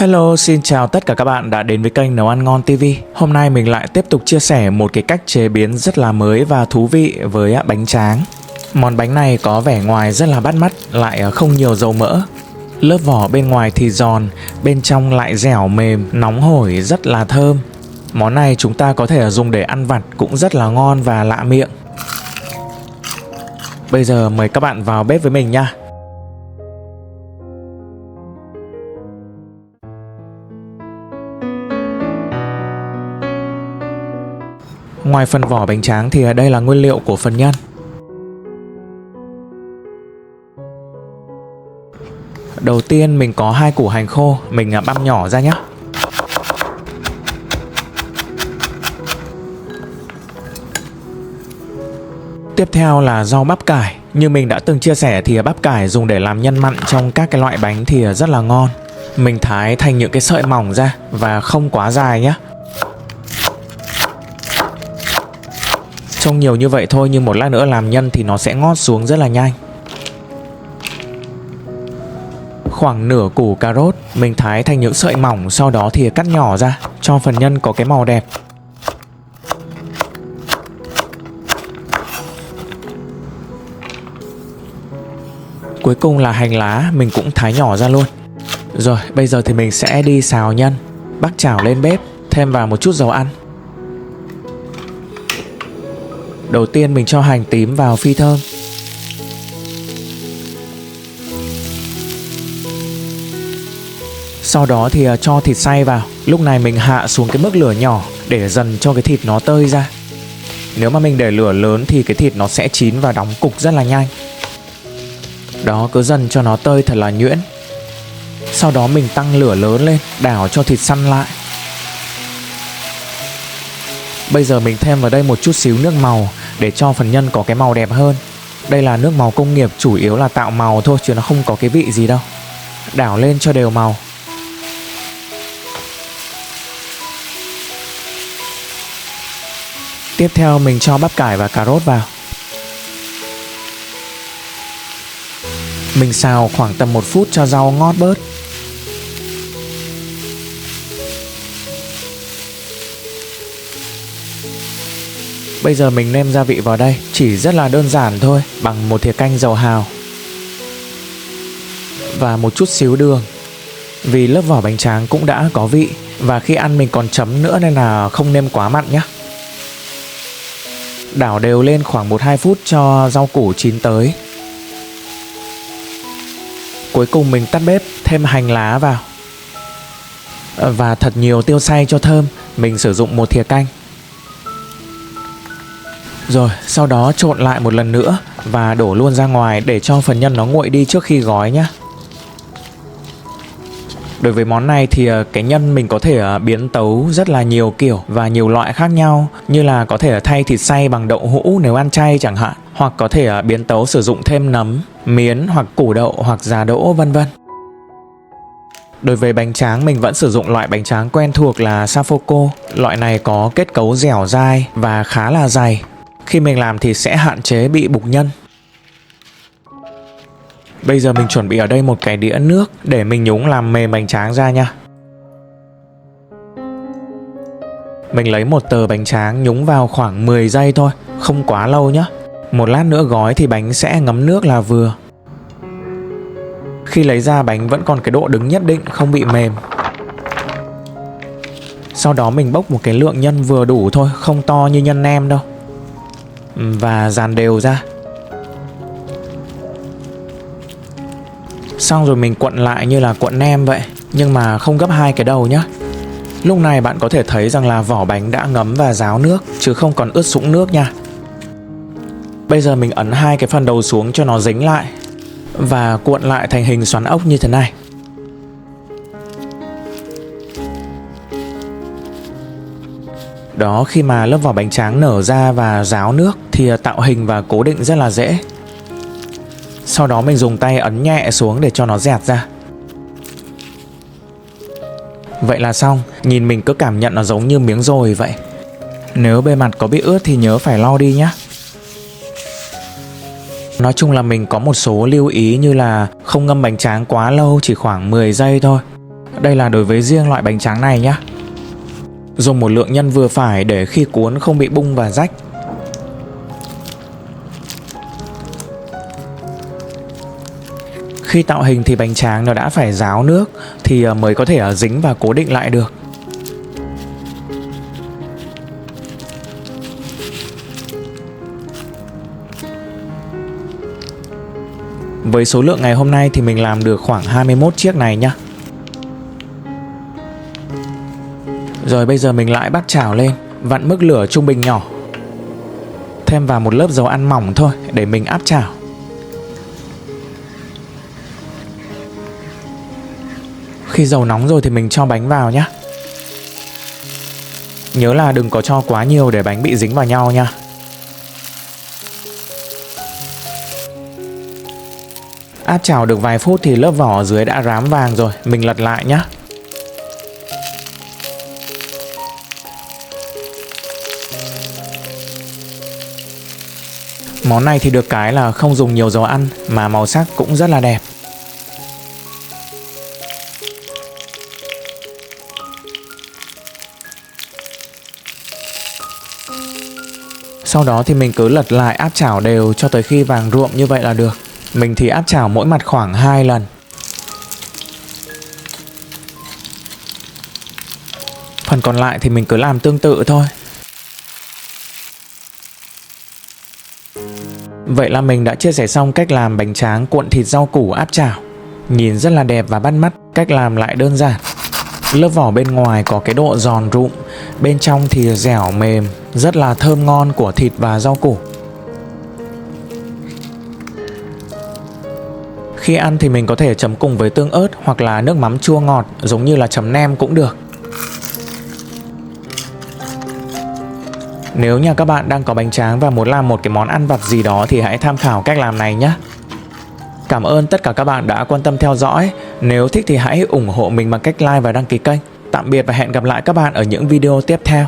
Hello, xin chào tất cả các bạn đã đến với kênh Nấu Ăn Ngon TV. Hôm nay mình lại tiếp tục chia sẻ một cái cách chế biến rất là mới và thú vị với bánh tráng. Món bánh này có vẻ ngoài rất là bắt mắt, lại không nhiều dầu mỡ. Lớp vỏ bên ngoài thì giòn, bên trong lại dẻo mềm, nóng hổi, rất là thơm. Món này chúng ta có thể dùng để ăn vặt cũng rất là ngon và lạ miệng. Bây giờ mời các bạn vào bếp với mình nha. Ngoài phần vỏ bánh tráng thì đây là nguyên liệu của phần nhân. Đầu tiên mình có 2 củ hành khô, mình băm nhỏ ra nhé. Tiếp theo là rau bắp cải. Như mình đã từng chia sẻ thì bắp cải dùng để làm nhân mặn trong các cái loại bánh thì rất là ngon. Mình thái thành những cái sợi mỏng ra và không quá dài nhé. Trông nhiều như vậy thôi nhưng một lát nữa làm nhân thì nó sẽ ngót xuống rất là nhanh. Khoảng nửa củ cà rốt mình thái thành những sợi mỏng, sau đó thì cắt nhỏ ra cho phần nhân có cái màu đẹp. Cuối cùng là hành lá mình cũng thái nhỏ ra luôn. Rồi bây giờ thì mình sẽ đi xào nhân. Bắc chảo lên bếp, thêm vào một chút dầu ăn. Đầu tiên mình cho hành tím vào phi thơm. Sau đó thì cho thịt xay vào. Lúc này mình hạ xuống cái mức lửa nhỏ để dần cho cái thịt nó tơi ra. Nếu mà mình để lửa lớn thì cái thịt nó sẽ chín và đóng cục rất là nhanh. Đó, cứ dần cho nó tơi thật là nhuyễn. Sau đó mình tăng lửa lớn lên, đảo cho thịt săn lại. Bây giờ mình thêm vào đây một chút xíu nước màu để cho phần nhân có cái màu đẹp hơn. Đây là nước màu công nghiệp, chủ yếu là tạo màu thôi chứ nó không có cái vị gì đâu. Đảo lên cho đều màu. Tiếp theo mình cho bắp cải và cà rốt vào. Mình xào khoảng tầm 1 phút cho rau ngót bớt. Bây giờ mình nêm gia vị vào đây, chỉ rất là đơn giản thôi, bằng 1 thìa canh dầu hào và một chút xíu đường. Vì lớp vỏ bánh tráng cũng đã có vị và khi ăn mình còn chấm nữa nên là không nêm quá mặn nhé. Đảo đều lên khoảng 1-2 phút cho rau củ chín tới. Cuối cùng mình tắt bếp, thêm hành lá vào và thật nhiều tiêu xay cho thơm. Mình sử dụng 1 thìa canh. Rồi sau đó trộn lại một lần nữa và đổ luôn ra ngoài để cho phần nhân nó nguội đi trước khi gói nhé. Đối với món này thì cái nhân mình có thể biến tấu rất là nhiều kiểu và nhiều loại khác nhau. Như là có thể thay thịt xay bằng đậu hũ nếu ăn chay chẳng hạn. Hoặc có thể biến tấu sử dụng thêm nấm, miến hoặc củ đậu hoặc giá đỗ vân vân. Đối với bánh tráng mình vẫn sử dụng loại bánh tráng quen thuộc là Safoco. Loại này có kết cấu dẻo dai và khá là dày. Khi mình làm thì sẽ hạn chế bị bục nhân. Bây giờ mình chuẩn bị ở đây một cái đĩa nước để mình nhúng làm mềm bánh tráng ra nha. Mình lấy một tờ bánh tráng nhúng vào khoảng 10 giây thôi, không quá lâu nhé. Một lát nữa gói thì bánh sẽ ngấm nước là vừa. Khi lấy ra bánh vẫn còn cái độ đứng nhất định, không bị mềm. Sau đó mình bốc một cái lượng nhân vừa đủ thôi, không to như nhân nem đâu. Và dàn đều ra. Xong rồi mình cuộn lại như là cuộn nem vậy, nhưng mà không gấp 2 cái đầu nhé. Lúc này bạn có thể thấy rằng là vỏ bánh đã ngấm và ráo nước chứ không còn ướt sũng nước nha. Bây giờ mình ấn 2 cái phần đầu xuống cho nó dính lại và cuộn lại thành hình xoắn ốc như thế này. Đó, khi mà lớp vỏ bánh tráng nở ra và ráo nước thì tạo hình và cố định rất là dễ. Sau đó mình dùng tay ấn nhẹ xuống để cho nó dẹt ra. Vậy là xong, nhìn mình cứ cảm nhận nó giống như miếng dồi vậy. Nếu bề mặt có bị ướt thì nhớ phải lau đi nhé. Nói chung là mình có một số lưu ý như là không ngâm bánh tráng quá lâu, chỉ khoảng 10 giây thôi. Đây là đối với riêng loại bánh tráng này nhá. Dùng một lượng nhân vừa phải để khi cuốn không bị bung và rách. Khi tạo hình thì bánh tráng nó đã phải ráo nước thì mới có thể dính và cố định lại được. Với số lượng ngày hôm nay thì mình làm được khoảng 21 chiếc này nhá. Rồi bây giờ mình lại bắt chảo lên, vặn mức lửa trung bình nhỏ. Thêm vào một lớp dầu ăn mỏng thôi để mình áp chảo. Khi dầu nóng rồi thì mình cho bánh vào nhé. Nhớ là đừng có cho quá nhiều để bánh bị dính vào nhau nha. Áp chảo được vài phút thì lớp vỏ ở dưới đã rám vàng rồi, mình lật lại nhé. Món này thì được cái là không dùng nhiều dầu ăn mà màu sắc cũng rất là đẹp. Sau đó thì mình cứ lật lại áp chảo đều cho tới khi vàng ruộm như vậy là được. Mình thì áp chảo mỗi mặt khoảng 2 lần. Phần còn lại thì mình cứ làm tương tự thôi. Vậy là mình đã chia sẻ xong cách làm bánh tráng cuộn thịt rau củ áp chảo. Nhìn rất là đẹp và bắt mắt, cách làm lại đơn giản. Lớp vỏ bên ngoài có cái độ giòn rụm, bên trong thì dẻo mềm, rất là thơm ngon của thịt và rau củ. Khi ăn thì mình có thể chấm cùng với tương ớt hoặc là nước mắm chua ngọt, giống như là chấm nem cũng được. Nếu nhà các bạn đang có bánh tráng và muốn làm một cái món ăn vặt gì đó thì hãy tham khảo cách làm này nhé. Cảm ơn tất cả các bạn đã quan tâm theo dõi. Nếu thích thì hãy ủng hộ mình bằng cách like và đăng ký kênh. Tạm biệt và hẹn gặp lại các bạn ở những video tiếp theo.